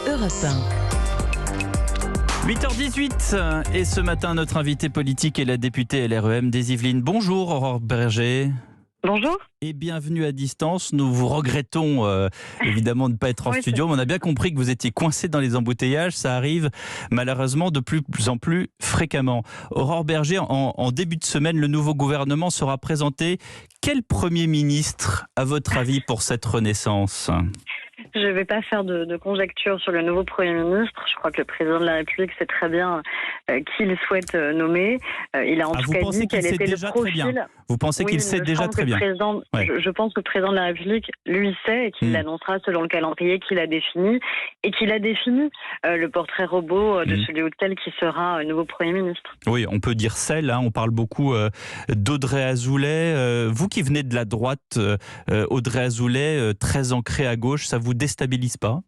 Europe 1. 8h18 et ce matin notre invitée politique est la députée LREM des Yvelines. Bonjour Aurore Berger. Bonjour. Et bienvenue à distance. Nous vous regrettons évidemment de ne pas être en studio, mais on a bien compris que vous étiez coincé dans les embouteillages. Ça arrive malheureusement de plus en plus fréquemment. Aurore Berger, en début de semaine, le nouveau gouvernement sera présenté. Quel Premier ministre, à votre avis, pour cette renaissance ? Je ne vais pas faire de conjecture sur le nouveau Premier ministre. Je crois que le président de la République sait très bien qui il souhaite nommer. Il a en tout cas dit quel était le profil. Vous pensez qu'il sait déjà très bien ? Je pense que le président de la République, lui, sait et qu'il l'annoncera selon le calendrier qu'il a défini. Et qu'il a défini le portrait robot de celui ou de celle qui sera nouveau Premier ministre. Oui, on peut dire celle. On parle beaucoup d'Audrey Azoulay. Vous qui venez de la droite, Audrey Azoulay, très ancrée à gauche, ça vous déstabilise pas ?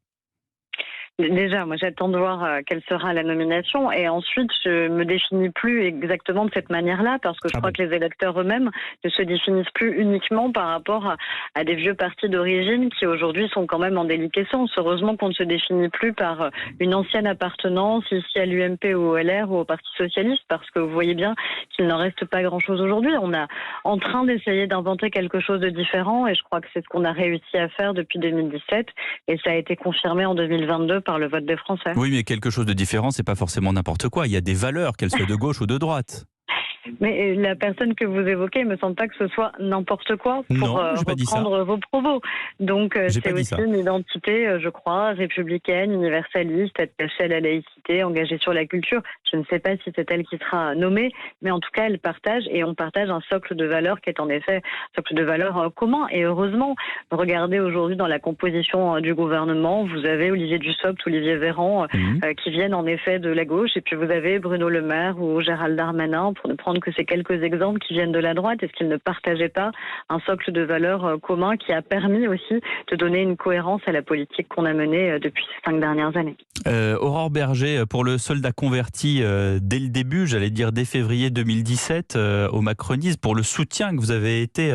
Déjà, moi j'attends de voir quelle sera la nomination et ensuite je me définis plus exactement de cette manière-là parce que je crois que les électeurs eux-mêmes ne se définissent plus uniquement par rapport à des vieux partis d'origine qui aujourd'hui sont quand même en déliquescence. Heureusement qu'on ne se définit plus par une ancienne appartenance ici à l'UMP ou au LR ou au Parti Socialiste parce que vous voyez bien qu'il n'en reste pas grand-chose aujourd'hui. On est en train d'essayer d'inventer quelque chose de différent et je crois que c'est ce qu'on a réussi à faire depuis 2017 et ça a été confirmé en 2022 par le vote des Français. Oui, mais quelque chose de différent, c'est pas forcément n'importe quoi. Il y a des valeurs, qu'elles soient de gauche ou de droite. Mais la personne que vous évoquez, il ne me semble pas que ce soit n'importe quoi pour reprendre vos propos. Donc c'est aussi une identité, je crois, républicaine, universaliste, attachée à la laïcité, engagée sur la culture. Je ne sais pas si c'est elle qui sera nommée, mais en tout cas, elle partage et on partage un socle de valeurs qui est en effet un socle de valeurs commun. Et heureusement, regardez aujourd'hui dans la composition du gouvernement, vous avez Olivier Dussopt, Olivier Véran qui viennent en effet de la gauche, et puis vous avez Bruno Le Maire ou Gérald Darmanin, pour ne prendre que ces quelques exemples qui viennent de la droite. Est-ce qu'ils ne partageaient pas un socle de valeurs commun qui a permis aussi de donner une cohérence à la politique qu'on a menée depuis ces 5 dernières années. Aurore Berger, pour le soldat converti dès le début, j'allais dire dès février 2017 au macronisme, pour le soutien que vous avez été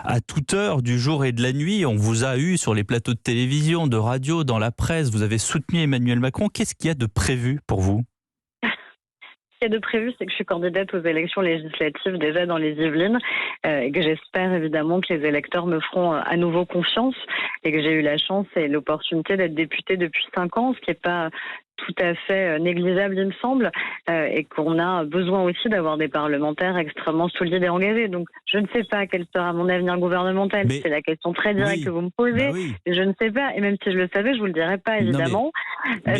à toute heure du jour et de la nuit, on vous a eu sur les plateaux de télévision, de radio, dans la presse, vous avez soutenu Emmanuel Macron. Qu'est-ce qu'il y a de prévu pour vous ? Ce qu'il y a de prévu, c'est que je suis candidate aux élections législatives déjà dans les Yvelines et que j'espère évidemment que les électeurs me feront à nouveau confiance et que j'ai eu la chance et l'opportunité d'être députée depuis 5 ans, ce qui n'est pas tout à fait négligeable, il me semble, et qu'on a besoin aussi d'avoir des parlementaires extrêmement solides et engagés. Donc, je ne sais pas quel sera mon avenir gouvernemental. C'est la question très directe que vous me posez. Je ne sais pas, et même si je le savais, je vous le dirais pas, évidemment.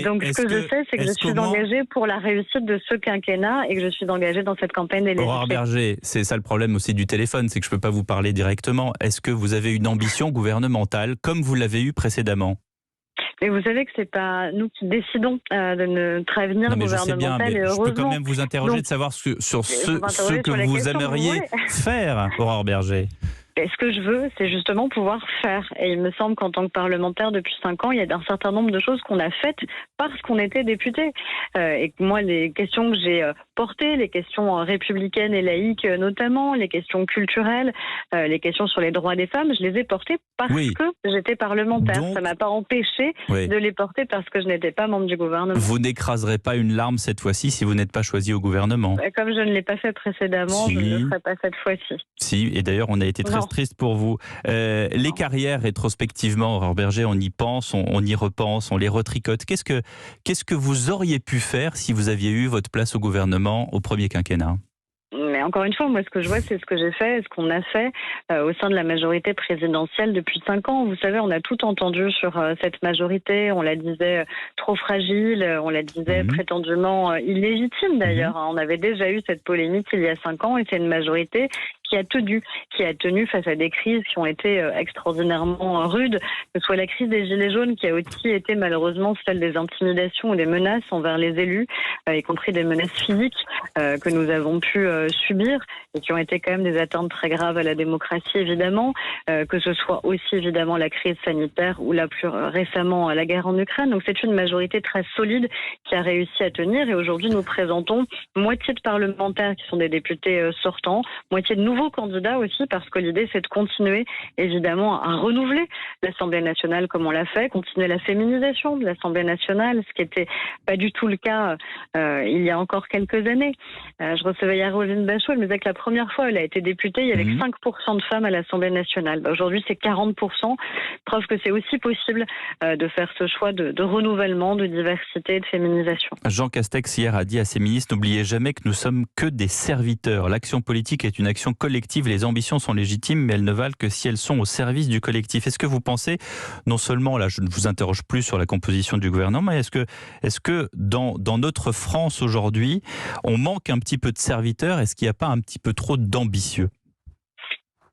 Donc, ce que je sais, c'est que je suis engagée pour la réussite de ce quinquennat et que je suis engagée dans cette campagne des législatives. Aurore Berger, c'est ça le problème aussi du téléphone, c'est que je ne peux pas vous parler directement. Est-ce que vous avez une ambition gouvernementale comme vous l'avez eu précédemment ? Mais vous savez que c'est pas nous qui décidons de notre avenir gouvernemental, et heureusement. Je peux quand même vous interroger de savoir sur ce que vous aimeriez faire, Aurore Berger. Et ce que je veux, c'est justement pouvoir faire. Et il me semble qu'en tant que parlementaire, depuis 5 ans, il y a un certain nombre de choses qu'on a faites parce qu'on était député. Et que moi, les questions que j'ai portées, les questions républicaines et laïques notamment, les questions culturelles, les questions sur les droits des femmes, je les ai portées parce que j'étais parlementaire. Ça ne m'a pas empêché de les porter parce que je n'étais pas membre du gouvernement. Vous n'écraserez pas une larme cette fois-ci si vous n'êtes pas choisi au gouvernement. Comme je ne l'ai pas fait précédemment, je ne le ferai pas cette fois-ci. Si, et d'ailleurs, on a été très triste pour vous. Les carrières, rétrospectivement, Aurore Berger, on y pense, on y repense, on les retricote. Qu'est-ce que vous auriez pu faire si vous aviez eu votre place au gouvernement au premier quinquennat ? Mais encore une fois, moi, ce que je vois, c'est ce que j'ai fait, ce qu'on a fait au sein de la majorité présidentielle depuis 5 ans. Vous savez, on a tout entendu sur cette majorité. On la disait trop fragile, on la disait prétendument illégitime d'ailleurs. On avait déjà eu cette polémique il y a 5 ans et c'est une majorité qui a tenu face à des crises qui ont été extraordinairement rudes, que ce soit la crise des Gilets jaunes qui a aussi été malheureusement celle des intimidations ou des menaces envers les élus, y compris des menaces physiques que nous avons pu subir et qui ont été quand même des atteintes très graves à la démocratie évidemment, que ce soit aussi évidemment la crise sanitaire ou là plus récemment la guerre en Ukraine. Donc c'est une majorité très solide qui a réussi à tenir et aujourd'hui nous présentons moitié de parlementaires qui sont des députés sortants, moitié de nouveaux nouveaux candidats aussi, parce que l'idée c'est de continuer évidemment à renouveler l'Assemblée nationale comme on l'a fait, continuer la féminisation de l'Assemblée nationale, ce qui n'était pas du tout le cas il y a encore quelques années. Je recevais hier Roselyne Bachelot, elle me disait que la première fois elle a été députée, il y avait 5% de femmes à l'Assemblée nationale. Aujourd'hui c'est 40%, preuve que c'est aussi possible de faire ce choix de renouvellement, de diversité, de féminisation. Jean Castex hier a dit à ses ministres: n'oubliez jamais que nous sommes que des serviteurs. L'action politique est une action collective, les ambitions sont légitimes, mais elles ne valent que si elles sont au service du collectif. Est-ce que vous pensez, non seulement, là je ne vous interroge plus sur la composition du gouvernement, mais est-ce que dans notre France aujourd'hui, on manque un petit peu de serviteurs? Est-ce qu'il n'y a pas un petit peu trop d'ambitieux?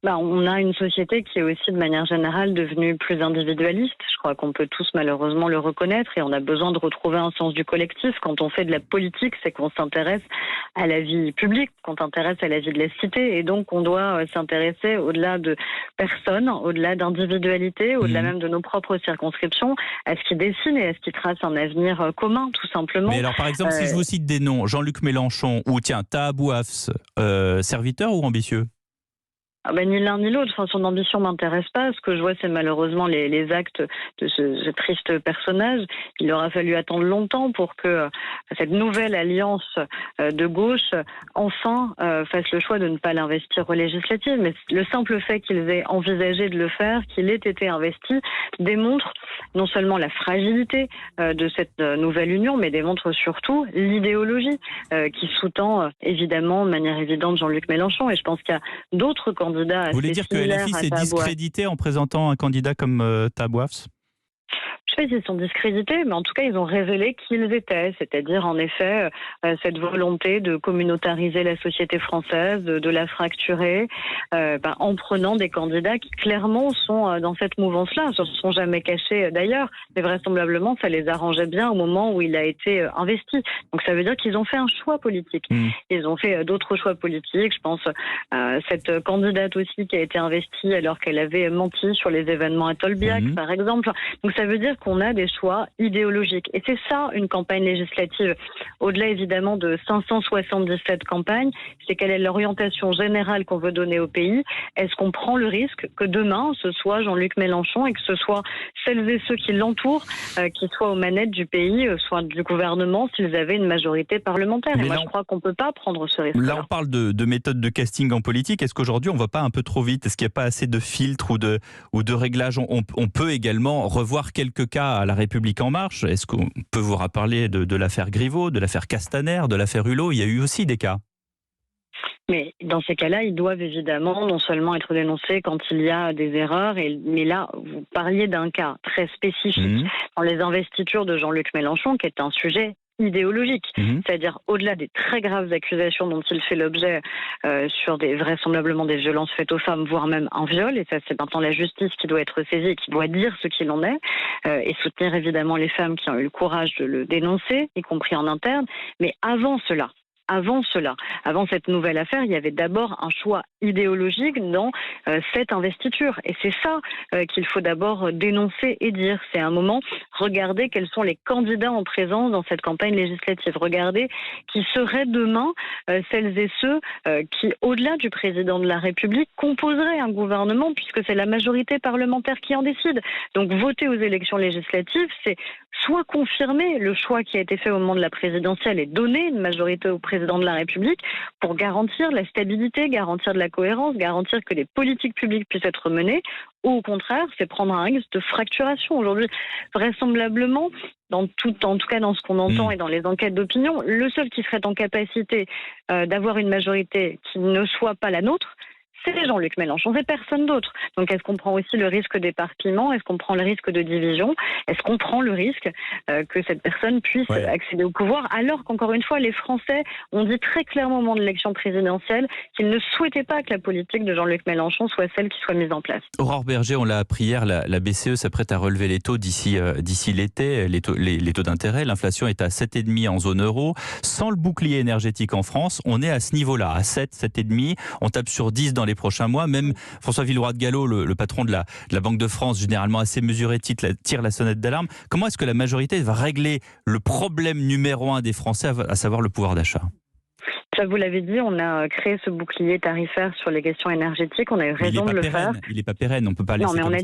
On a une société qui est aussi de manière générale devenue plus individualiste. Je crois qu'on peut tous malheureusement le reconnaître et on a besoin de retrouver un sens du collectif. Quand on fait de la politique, c'est qu'on s'intéresse à la vie publique, qu'on s'intéresse à la vie de la cité et donc on doit s'intéresser au-delà de personnes, au-delà d'individualité, au-delà même de nos propres circonscriptions, à ce qui dessine et à ce qui trace un avenir commun tout simplement. Mais alors par exemple, si je vous cite des noms, Jean-Luc Mélenchon ou tiens, Taha Bouafs, serviteur ou ambitieux? Ni l'un ni l'autre. Enfin, son ambition m'intéresse pas. Ce que je vois, c'est malheureusement les actes de ce triste personnage. Il aura fallu attendre longtemps pour que cette nouvelle alliance de gauche enfin fasse le choix de ne pas l'investir aux législatives. Mais le simple fait qu'ils aient envisagé de le faire, qu'il ait été investi, démontre non seulement la fragilité de cette nouvelle union, mais démontre surtout l'idéologie qui sous-tend évidemment de manière évidente Jean-Luc Mélenchon. Et je pense qu'il y a d'autres candidats. Vous voulez dire que LFI s'est discrédité en présentant un candidat comme Taha Bouafs? Je sais pas s'ils sont discrédités, mais en tout cas, ils ont révélé qui ils étaient. C'est-à-dire, en effet, cette volonté de communautariser la société française, de la fracturer, en prenant des candidats qui, clairement, sont dans cette mouvance-là. Ils ne se sont jamais cachés, d'ailleurs. Mais vraisemblablement, ça les arrangeait bien au moment où il a été investi. Donc, ça veut dire qu'ils ont fait un choix politique. Ils ont fait d'autres choix politiques. Je pense à cette candidate aussi qui a été investie alors qu'elle avait menti sur les événements à Tolbiac, par exemple. Donc, ça veut dire qu'on a des choix idéologiques. Et c'est ça, une campagne législative. Au-delà, évidemment, de 577 campagnes, c'est quelle est l'orientation générale qu'on veut donner au pays. Est-ce qu'on prend le risque que demain, ce soit Jean-Luc Mélenchon et que ce soit celles et ceux qui l'entourent, qui soient aux manettes du pays, soit du gouvernement, s'ils avaient une majorité parlementaire. Et moi, je crois qu'on ne peut pas prendre ce risque. Là, on parle de méthode de casting en politique. Est-ce qu'aujourd'hui, on ne va pas un peu trop vite? Est-ce qu'il n'y a pas assez de filtres ou de réglages? On peut également revoir quelques cas à La République En Marche. Est-ce qu'on peut vous rappeler de l'affaire Griveaux, de l'affaire Castaner, de l'affaire Hulot? Il y a eu aussi des cas. Mais dans ces cas-là, ils doivent évidemment non seulement être dénoncés quand il y a des erreurs, mais là, vous parliez d'un cas très spécifique dans les investitures de Jean-Luc Mélenchon, qui est un sujet idéologique, c'est-à-dire au-delà des très graves accusations dont il fait l'objet sur vraisemblablement des violences faites aux femmes, voire même un viol, et ça c'est maintenant la justice qui doit être saisie et qui doit dire ce qu'il en est, et soutenir évidemment les femmes qui ont eu le courage de le dénoncer, y compris en interne, mais avant cette nouvelle affaire, il y avait d'abord un choix idéologique dans cette investiture. Et c'est ça qu'il faut d'abord dénoncer et dire. C'est un moment, regardez quels sont les candidats en présence dans cette campagne législative. Regardez qui seraient demain celles et ceux qui, au-delà du président de la République, composeraient un gouvernement, puisque c'est la majorité parlementaire qui en décide. Donc voter aux élections législatives, c'est soit confirmer le choix qui a été fait au moment de la présidentielle et donner une majorité au président de la République pour garantir la stabilité, garantir de la cohérence, garantir que les politiques publiques puissent être menées, ou au contraire, c'est prendre un risque de fracturation. Aujourd'hui, vraisemblablement, en tout cas dans ce qu'on entend et dans les enquêtes d'opinion, le seul qui serait en capacité d'avoir une majorité qui ne soit pas la nôtre, c'est Jean-Luc Mélenchon, c'est personne d'autre. Donc est-ce qu'on prend aussi le risque d'éparpillement? Est-ce qu'on prend le risque de division? Est-ce qu'on prend le risque que cette personne puisse accéder au pouvoir, alors qu'encore une fois, les Français ont dit très clairement au moment de l'élection présidentielle qu'ils ne souhaitaient pas que la politique de Jean-Luc Mélenchon soit celle qui soit mise en place. Aurore Bergé, on l'a appris hier, la BCE s'apprête à relever les taux d'ici l'été, les taux d'intérêt. L'inflation est à 7,5 en zone euro. Sans le bouclier énergétique en France, on est à ce niveau-là, à 7,5. On tape sur 10 dans les prochains mois. Même François Villeroy de Galhau, le patron de la Banque de France, généralement assez mesuré, tire la sonnette d'alarme. Comment est-ce que la majorité va régler le problème numéro 1 des Français, à savoir le pouvoir d'achat? Ça, vous l'avez dit, on a créé ce bouclier tarifaire sur les questions énergétiques. On a eu raison de le faire. Il n'est pas pérenne, on ne peut pas laisser. Non, mais on a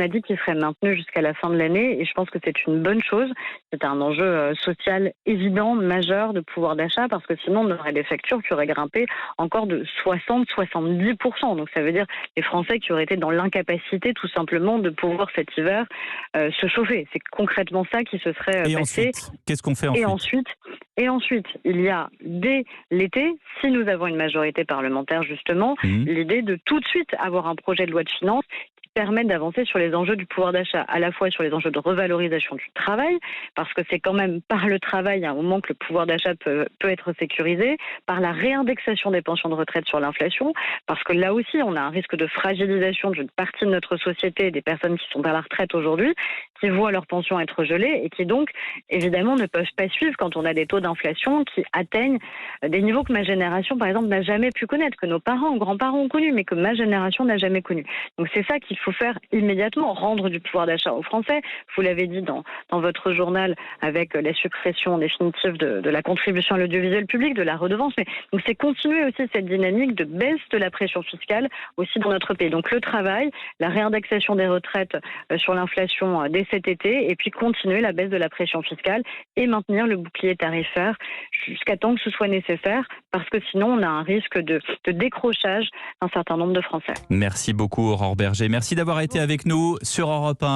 dit qu'il serait maintenu jusqu'à la fin de l'année, et je pense que c'est une bonne chose. C'est un enjeu social évident, majeur de pouvoir d'achat, parce que sinon on aurait des factures qui auraient grimpé encore de 60-70%. Donc ça veut dire les Français qui auraient été dans l'incapacité tout simplement de pouvoir cet hiver se chauffer. C'est concrètement ça qui se serait passé. Ensuite, qu'est-ce qu'on fait ensuite? Et ensuite, il y a dès l'été, si nous avons une majorité parlementaire justement, l'idée de tout de suite avoir un projet de loi de finances qui permette d'avancer sur les enjeux du pouvoir d'achat, à la fois sur les enjeux de revalorisation du travail, parce que c'est quand même par le travail à un moment que le pouvoir d'achat peut être sécurisé, par la réindexation des pensions de retraite sur l'inflation, parce que là aussi on a un risque de fragilisation d'une partie de notre société, des personnes qui sont à la retraite aujourd'hui, qui voient leur pension être gelée et qui donc évidemment ne peuvent pas suivre quand on a des taux d'inflation qui atteignent des niveaux que ma génération par exemple n'a jamais pu connaître, que nos parents ou grands-parents ont connu, mais que ma génération n'a jamais connu. Donc c'est ça qu'il faut faire immédiatement, rendre du pouvoir d'achat aux Français. Vous l'avez dit dans votre journal avec la suppression définitive de la contribution à l'audiovisuel public, de la redevance, mais donc c'est continuer aussi cette dynamique de baisse de la pression fiscale aussi dans notre pays. Donc le travail, la réindexation des retraites sur l'inflation dès cet été, et puis continuer la baisse de la pression fiscale et maintenir le bouclier tarifaire jusqu'à temps que ce soit nécessaire, parce que sinon on a un risque de décrochage d'un certain nombre de Français. Merci beaucoup Aurore Berger, merci d'avoir été avec nous sur Europe 1.